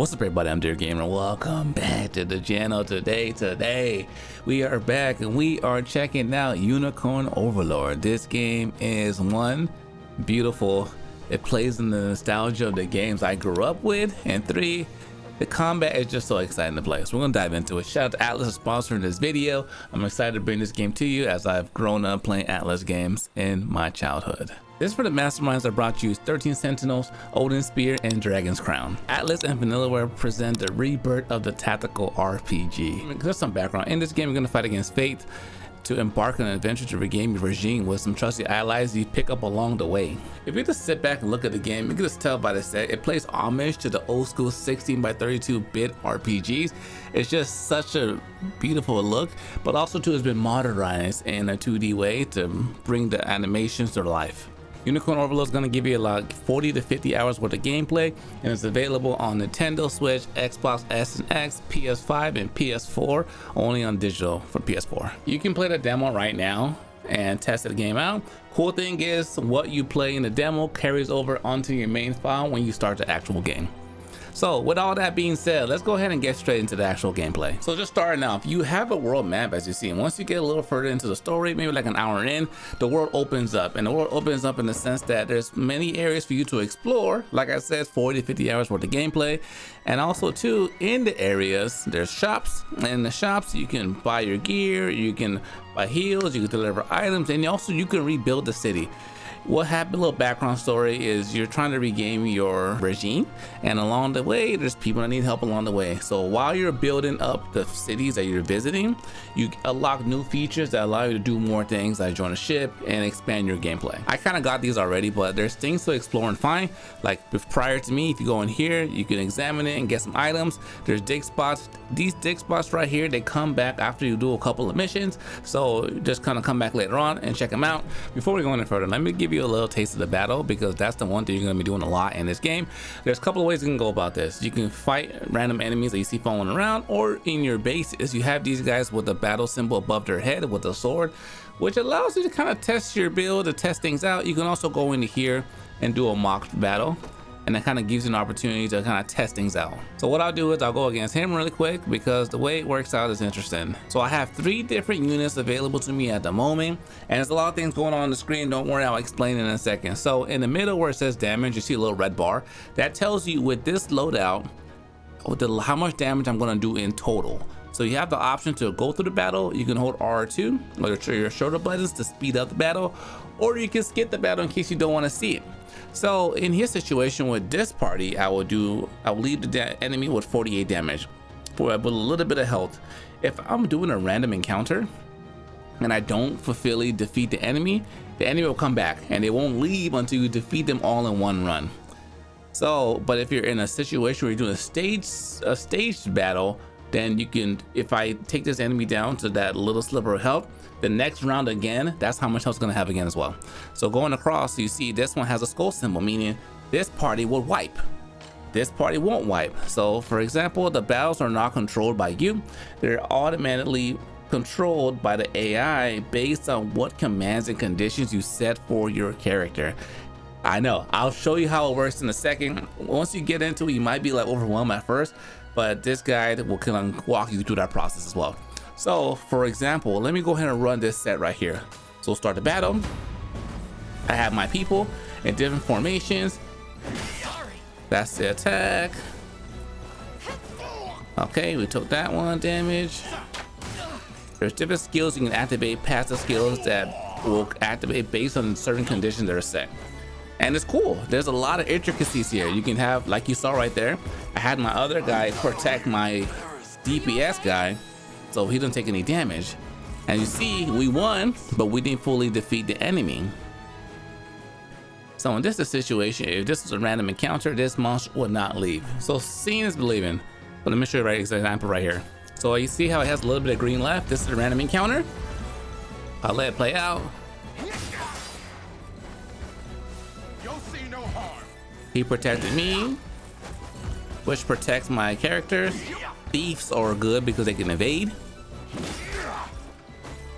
What's up everybody, I'm Dear Gamer. Welcome back to the channel. Today we are back and we are checking out Unicorn Overlord. This game is one, beautiful. It plays in the nostalgia of the games I grew up with, and three, the combat is just so exciting to play. So we're gonna dive into it. Shout out to Atlas for sponsoring this video. I'm excited to bring this game to you as I've grown up playing Atlas games in my childhood. This is for the masterminds that brought you 13 Sentinels, Odin's Spear, and Dragon's Crown. Atlas and Vanillaware present the rebirth of the tactical RPG. There's some background. In this game, you're gonna fight against fate to embark on an adventure to regain your regime with some trusty allies you pick up along the way. If you just sit back and look at the game, you can just tell by the set, it plays homage to the old school 16 by 32-bit RPGs. It's just such a beautiful look, but also too has been modernized in a 2D way to bring the animations to life. Unicorn Overlord is going to give you like 40 to 50 hours worth of gameplay, and it's available on Nintendo Switch, Xbox S and X, PS5, and PS4, only on digital for PS4. You can play the demo right now and test the game out. Cool thing is, what you play in the demo carries over onto your main file when you start the actual game. So with all that being said, let's go ahead and get straight into the actual gameplay. So just starting off, you have a world map as you see, and once you get a little further into the story, maybe like an hour in, the world opens up, and the world opens up in the sense that there's many areas for you to explore. Like I said, 40 to 50 hours worth of gameplay. And also too, in the areas there's shops, and in the shops you can buy your gear, you can buy heals, you can deliver items, and also you can rebuild the city. What happened, a little background story, is you're trying to regain your regime, and along the way there's people that need help along the way. So while you're building up the cities that you're visiting, you unlock new features that allow you to do more things, like join a ship and expand your gameplay. I kind of got these already, but there's things to explore and find. Like prior to me, if you go in here, you can examine it and get some items. There's dig spots. These dig spots right here, they come back after you do a couple of missions, so just kind of come back later on and check them out. Before we go any further, let me give you a little taste of the battle, because that's the one thing you're going to be doing a lot in this game. There's a couple of ways you can go about this. You can fight random enemies that you see falling around, or in your bases you have these guys with the battle symbol above their head with a sword, which allows you to kind of test your build, to test things out. You can also go into here and do a mock battle, and that kind of gives you an opportunity to kind of test things out. So what I'll do is I'll go against him really quick, because the way it works out is interesting. So I have 3 different units available to me at the moment, and there's a lot of things going on the screen. Don't worry, I'll explain in a second. So in the middle where it says damage, you see a little red bar that tells you with this loadout how much damage I'm going to do in total. So you have the option to go through the battle. You can hold R2 or your shoulder buttons to speed up the battle, or you can skip the battle in case you don't want to see it. So in his situation with this party, I will leave the enemy with 48 damage with a little bit of health. If I'm doing a random encounter and I don't fully defeat the enemy will come back, and they won't leave until you defeat them all in one run. So, but if you're in a situation where you're doing a staged battle, then you can, if I take this enemy down to that little sliver of health, the next round again, that's how much health it's gonna have again as well. So going across, you see this one has a skull symbol, meaning this party will wipe. This party won't wipe. So for example, the battles are not controlled by you. They're automatically controlled by the AI based on what commands and conditions you set for your character. I know, I'll show you how it works in a second. Once you get into it, you might be like overwhelmed at first, but this guide will kind of walk you through that process as well. So for example, let me go ahead and run this set right here. So start the battle. I have my people in different formations. That's the attack. Okay, we took that one damage. There's different skills you can activate, passive skills that will activate based on certain conditions that are set. And it's cool. There's a lot of intricacies here. You can have, like you saw right there, I had my other guy protect my DPS guy, so he didn't take any damage. And you see, we won, but we didn't fully defeat the enemy. So in this situation, if this was a random encounter, this monster would not leave. So seeing is believing. But let me show you right example right here. So you see how it has a little bit of green left? This is a random encounter. I'll let it play out. He protected me, which protects my characters. Thieves are good because they can evade.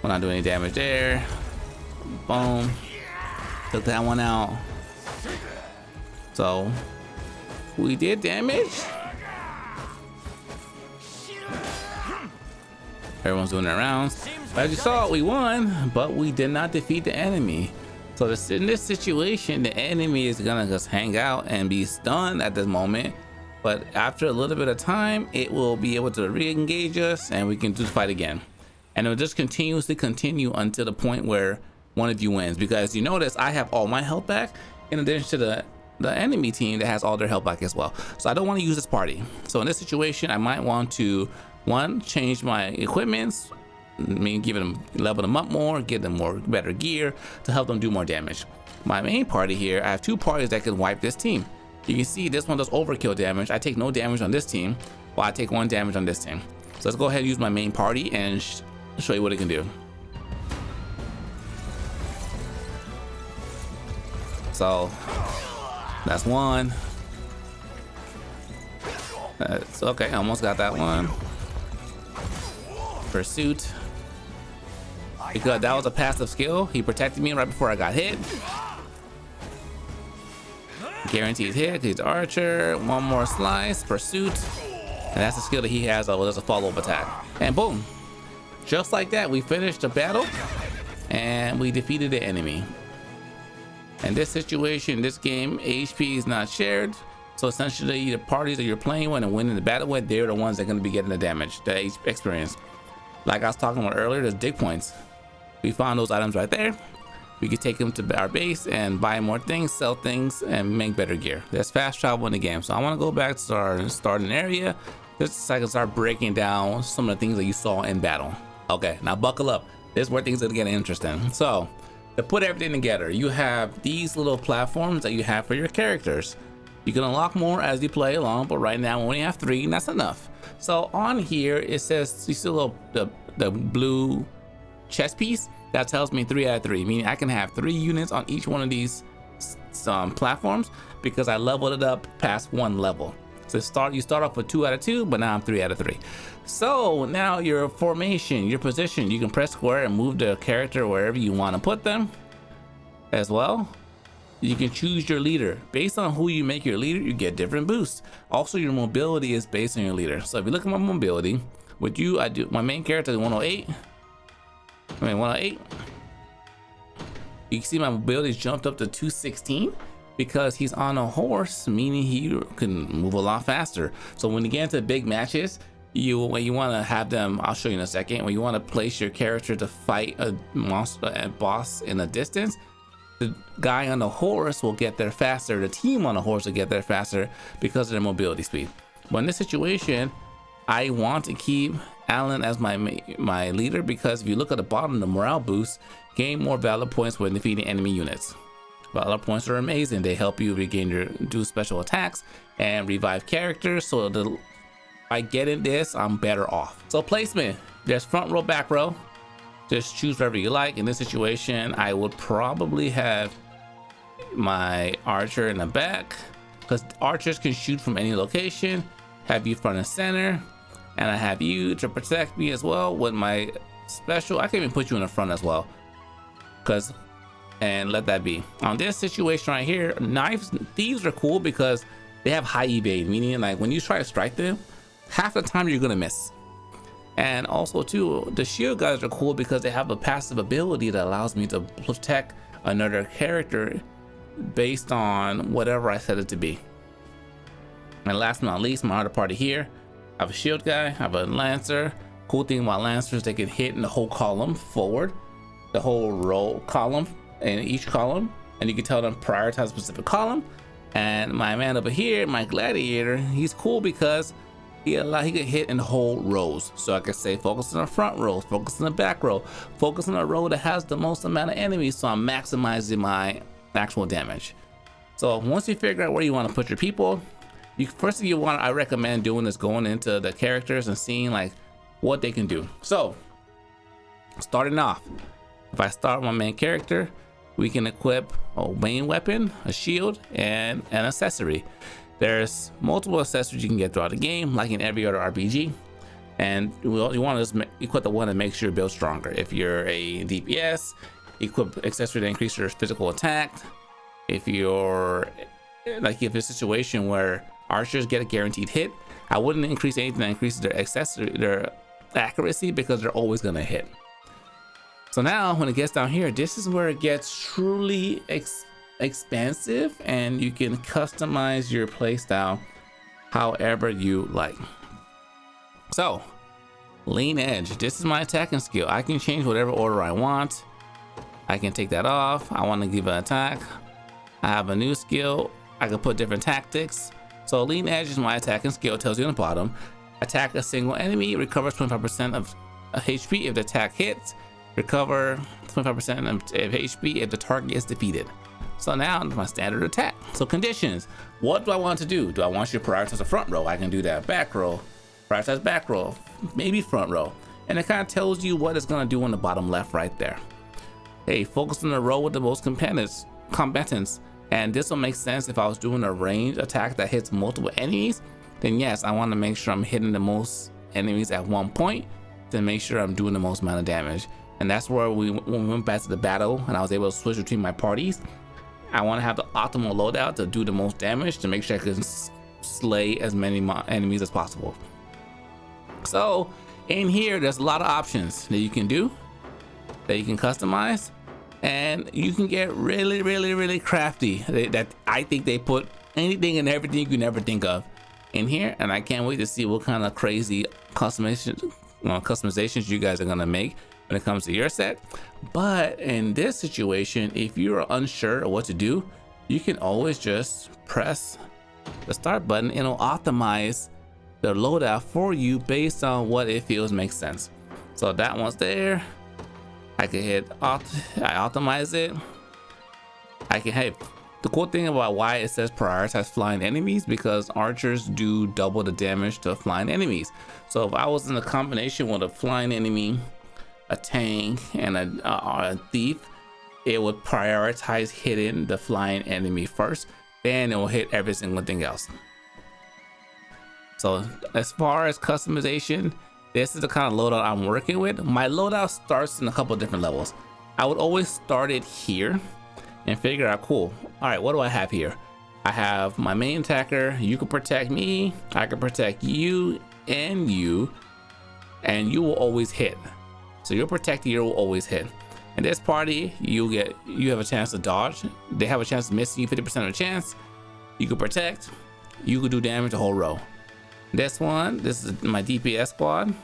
We're not doing any damage there. Boom. Took that one out. So we did damage. Everyone's doing their rounds. As you saw, we won, but we did not defeat the enemy. So in this situation, the enemy is gonna just hang out and be stunned at this moment. But after a little bit of time, it will be able to re-engage us and we can just fight again. And it'll just continuously continue until the point where one of you wins. Because you notice I have all my health back in addition to the enemy team that has all their health back as well. So I don't want to use this party. So in this situation, I might want to, one, change my equipments, give them, level them up more, give them more better gear to help them do more damage. My main party here, I have two parties that can wipe this team. You can see this one does overkill damage. I take no damage on this team, while I take 1 damage on this team. So let's go ahead and use my main party and show you what it can do. So that's 1. That's okay, I almost got that one. Pursuit. Because that was a passive skill. He protected me right before I got hit. Guaranteed hit. He's archer. 1 more slice. Pursuit. And that's the skill that he has. There's a follow-up attack. And boom. Just like that, we finished the battle and we defeated the enemy. In this situation, this game, HP is not shared. So essentially, the parties that you're playing with and winning the battle with, they're the ones that are going to be getting the damage, the experience. Like I was talking about earlier, there's dig points. We found those items right there. We can take them to our base and buy more things, sell things, and make better gear. There's fast travel in the game. So I want to go back to our starting area just so I can start breaking down some of the things that you saw in battle. Okay, now buckle up. This is where things are getting interesting. So to put everything together, you have these little platforms that you have for your characters. You can unlock more as you play along, but right now we only have 3, and that's enough. So on here, it says, you see the blue chess piece? That tells me 3 out of 3, meaning I can have 3 units on each one of these platforms because I leveled it up past 1 level. So you start off with 2 out of 2, but now I'm 3 out of 3. So now your formation, your position, you can press square and move the character wherever you want to put them as well. You can choose your leader. Based on who you make your leader, you get different boosts. Also, your mobility is based on your leader. So if you look at my mobility, with you, I do my main character is 108. 108. You can see my mobility jumped up to 216 because he's on a horse, meaning he can move a lot faster. So when you get into big matches, when you want to have them, I'll show you in a second, when you want to place your character to fight a monster, a boss in a distance, the guy on the horse will get there faster, the team on the horse will get there faster because of their mobility speed. But in this situation, I want to keep Alan as my leader because if you look at the bottom, the morale boost, gain more valor points when defeating enemy units. Valor points are amazing. They help you do special attacks and revive characters. So by getting this, I'm better off. So placement, there's front row, back row. Just choose whatever you like. In this situation, I would probably have my archer in the back because archers can shoot from any location. Have you front and center, and I have you to protect me as well with my special. I can even put you in the front as well, and let that be. On this situation right here, thieves are cool because they have high evade, meaning like when you try to strike them, half the time you're gonna miss. And also too, the shield guys are cool because they have a passive ability that allows me to protect another character based on whatever I set it to be. And last but not least, my other party here, I have a shield guy, I have a lancer. Cool thing about lancers, they can hit in the whole column forward, the whole row column, in each column, and you can tell them prioritize a specific column. And my man over here, my gladiator, he's cool because he can hit in the whole rows. So I can say focus on the front row, focus on the back row, focus on the row that has the most amount of enemies, so I'm maximizing my actual damage. So once you figure out where you want to put your people, first thing I recommend doing is going into the characters and seeing like what they can do. So starting off, if I start my main character, we can equip a main weapon, a shield, and an accessory. There's multiple accessories you can get throughout the game, like in every other RPG. And you want to just equip the one that makes your build stronger. If you're a DPS, equip accessory to increase your physical attack. If you're like if it's a situation where archers get a guaranteed hit, I wouldn't increase anything that increases their accessory, their accuracy because they're always gonna hit. So now when it gets down here, this is where it gets truly expansive, and you can customize your playstyle however you like. So lean edge, this is my attacking skill. I can change whatever order I want. I can take that off. I want to give an attack. I have a new skill. I can put different tactics. So lean edge is my attacking skill. It tells you on the bottom. Attack a single enemy, recovers 25% of HP if the attack hits. Recover 25% of HP if the target is defeated. So now my standard attack. So conditions, what do I want to do? Do I want you to prioritize the front row? I can do that. Back row, prioritize back row, maybe front row. And it kind of tells you what it's gonna do on the bottom left right there. Hey, focus on the row with the most combatants. And this will make sense if I was doing a range attack that hits multiple enemies. Then yes, I want to make sure I'm hitting the most enemies at one point to make sure I'm doing the most amount of damage. And that's where when we went back to the battle and I was able to switch between my parties, I want to have the optimal loadout to do the most damage to make sure I can slay as many enemies as possible. So in here, there's a lot of options that you can do, that you can customize, and you can get really crafty. That I think they put anything and everything you can ever think of in here, and I can't wait to see what kind of crazy customizations you guys are gonna make when it comes to your set. But in this situation, if you're unsure of what to do, you can always just press the start button and it'll optimize the loadout for you based on what it feels makes sense. So that one's there. I can hit I optimize it. I can hit. The cool thing about why it says prioritize flying enemies, because archers do double the damage to flying enemies. So if I was in a combination with a flying enemy, a tank, and a thief, it would prioritize hitting the flying enemy first, then it will hit every single thing else. So as far as customization, this is the kind of loadout I'm working with. My loadout starts in a couple different levels. I would always start it here and figure out, cool, all right, what do I have here? I have my main attacker. You can protect me, I can protect you, and you will always hit. So your protector will always hit. In this party, you have a chance to dodge. They have a chance to miss you, 50% of a chance. You can protect, you can do damage the whole row. This one, this is my DPS squad.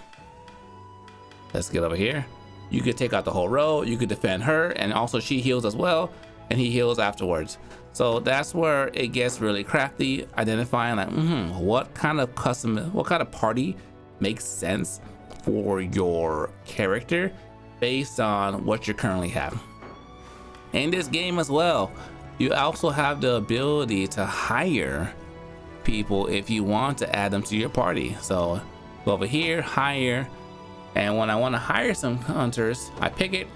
Let's get over here. You could take out the whole row, you could defend her, and also she heals as well, and he heals afterwards. So that's where it gets really crafty, identifying like, what kind of party makes sense for your character based on what you currently have. In this game as well, you also have the ability to hire people if you want to add them to your party. So go over here, hire, and when I want to hire some hunters, I pick it,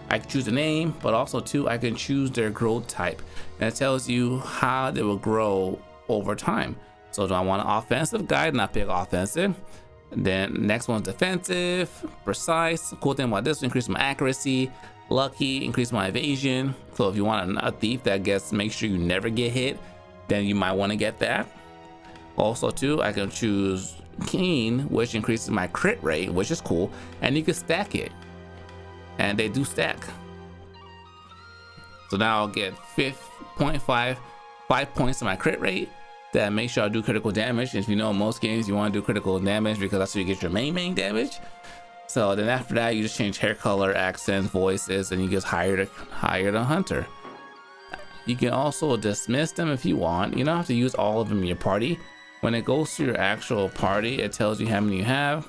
I can choose a name, but also too, I can choose their growth type, and it tells you how they will grow over time. So do I want an offensive guide, and I pick offensive. Then next one's defensive, precise. Cool thing about this, increase my accuracy, lucky, increase my evasion. So if you want a thief that make sure you never get hit, then you might want to get that. Also too, I can choose keen, which increases my crit rate, which is cool, and you can stack it, and they do stack. So now I'll get 5 points to my crit rate. That makes sure I do critical damage. If you know, in most games you want to do critical damage because that's where you get your main damage. So then after that, you just change hair color, accents, voices, and you just hire the hunter. You can also dismiss them if you want. You don't have to use all of them in your party. When it goes to your actual party, it tells you how many you have.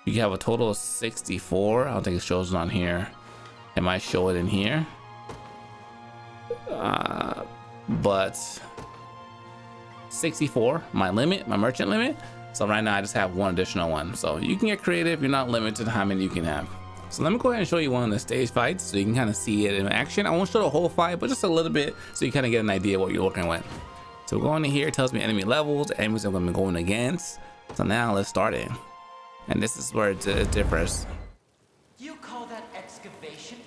You can have a total of 64. I don't think it shows it on here. It might show it in here. But 64, my limit, my merchant limit. So right now I just have one additional one. So you can get creative. You're not limited to how many you can have. So let me go ahead and show you one of the stage fights so you can kind of see it in action. I won't show the whole fight, but just a little bit so you kind of get an idea of what you're working with. So going in here, it tells me enemy levels, enemies I'm going to be going against. So now let's start it. And this is where it differs. You call that excavation?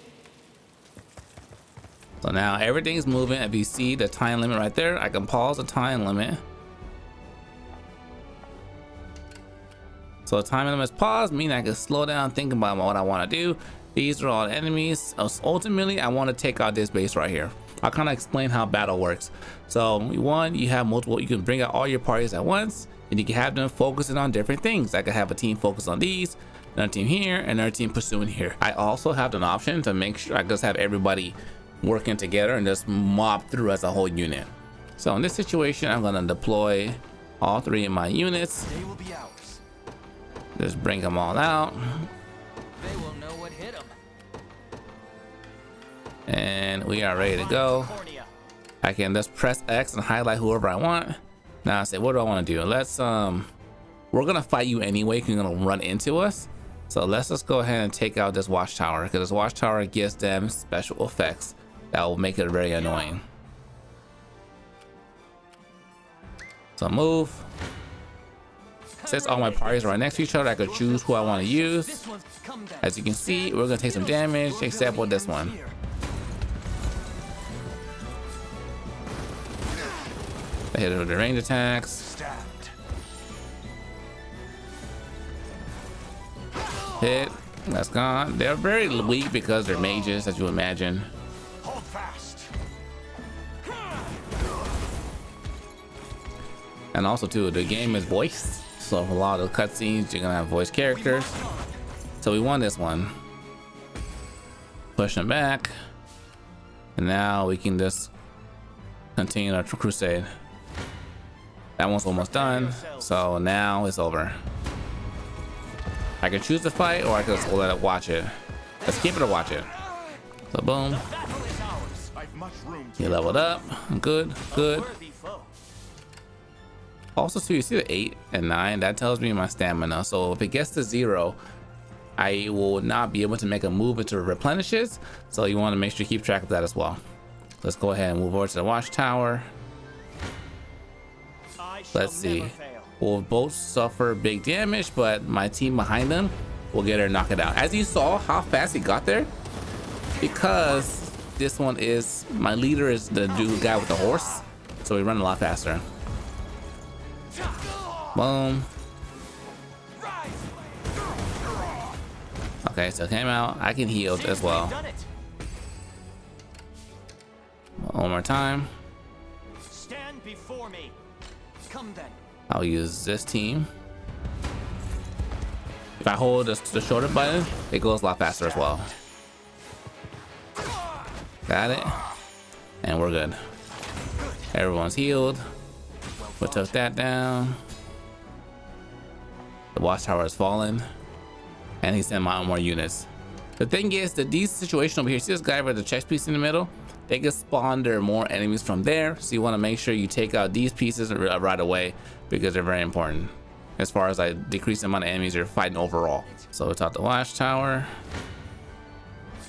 So now everything's moving. If you see the time limit right there, I can pause the time limit. So time limit is paused, meaning I can slow down, think about what I want to do. These are all enemies. Ultimately, I want to take out this base right here. I'll kind of explain how battle works. So one, you have multiple, you can bring out all your parties at once, and you can have them focusing on different things. I could have a team focus on these, another team here, another team pursuing here. I also have an option to make sure I just have everybody working together and just mob through as a whole unit. So in this situation, I'm gonna deploy all 3 of my units. They will be ours. Just bring them all out. They will know what hit them. And we are ready to go. I can just press X and highlight whoever I want. Now I say, what do I want to do? Let's we're gonna fight you anyway because you're gonna run into us. So let's just go ahead and take out this watchtower, because this watchtower gives them special effects that will make it very annoying. So move. Since all my parties are right next to each other, I could choose who I want to use. As you can see, we're gonna take some damage, except with this one. I hit it with the range attacks. Hit. That's gone. They're very weak because they're mages, as you imagine. Hold fast. And also too, the game is voiced, so a lot of the cutscenes you're gonna have voice characters. So we won this one. Push them back, and now we can just continue our crusade. That one's almost done, so now it's over. I can choose to fight, or I can just let it watch it. Let's keep it or watch it. So boom. You leveled up. Good, good. Also too, you see the 8 and 9, that tells me my stamina. So if it gets to 0, I will not be able to make a move until it replenishes. So you want to make sure you keep track of that as well. Let's go ahead and move over to the watchtower. Let's see. We'll both suffer big damage, but my team behind them will get her and knock it out. As you saw how fast he got there, because this one is, my leader is the dude guy with the horse, so we run a lot faster. Boom. Okay, so it came out. I can heal as well. One more time. Stand before me. Come then. I'll use this team. If I hold the shoulder button, it goes a lot faster as well. Got it. And we're good. Everyone's healed. We took that down. The watchtower has fallen. And he sent out more units. The thing is that these situations over here, see this guy with the chest piece in the middle? They can spawn there more enemies from there. So you want to make sure you take out these pieces right away, because they're very important as far as decrease the amount of enemies you're fighting overall. So we taught the watchtower.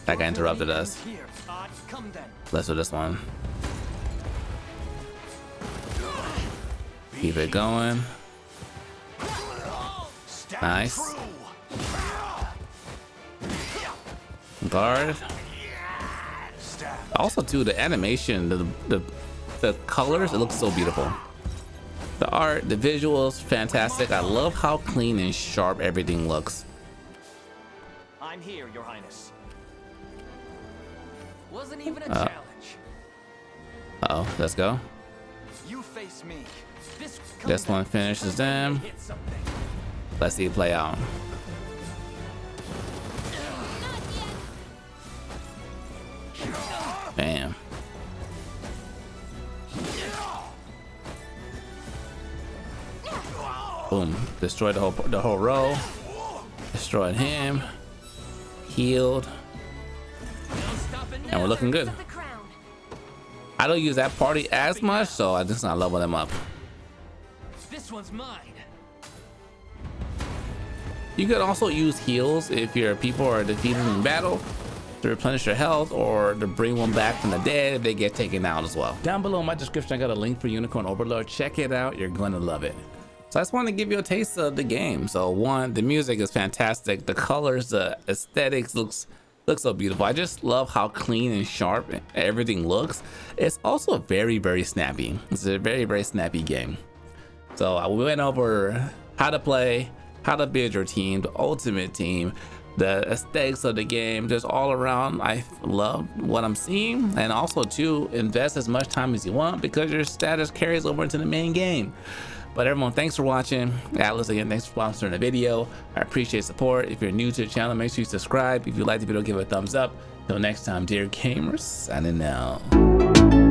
That guy interrupted us. Let's do this one. Keep it going. Nice. Guard. Also too, the animation, the colors, it looks so beautiful. The art, the visuals, fantastic. I love how clean and sharp everything looks. I'm here, Your Highness. Wasn't even a challenge. Uh-oh, let's go. You face me. This one finishes them. Let's see it play out. Bam. Boom. Destroyed the whole row. Destroyed him. Healed. And we're looking good. I don't use that party as much, so I just not level them up. This one's mine. You could also use heals if your people are defeated in battle, to replenish their health, or to bring one back from the dead if they get taken out as well. Down below in my description, I got a link for Unicorn Overlord. Check it out. You're going to love it. So I just wanted to give you a taste of the game. So one, the music is fantastic. The colors, the aesthetics looks so beautiful. I just love how clean and sharp everything looks. It's also very, very snappy. It's a very, very snappy game. So we went over how to play, how to build your team, the ultimate team, the aesthetics of the game, just all around. I love what I'm seeing, and also to invest as much time as you want because your status carries over into the main game. But everyone, thanks for watching. Atlas again, thanks for sponsoring the video. I appreciate support. If you're new to the channel, make sure you subscribe. If you like the video, give it a thumbs up. Till next time, dear gamers, signing out.